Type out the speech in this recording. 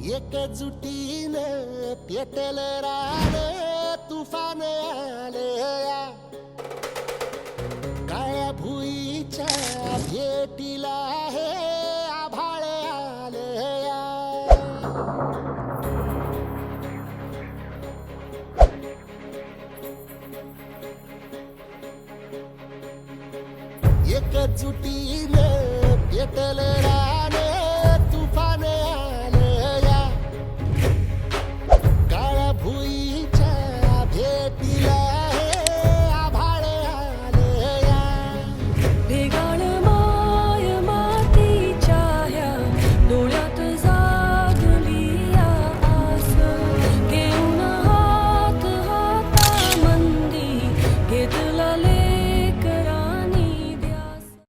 एकजुटीने पेटल रान तुफान आलया काळ्या भुईच्या भेटीला हे आभाळ आलया एकजुटीने पेटल रान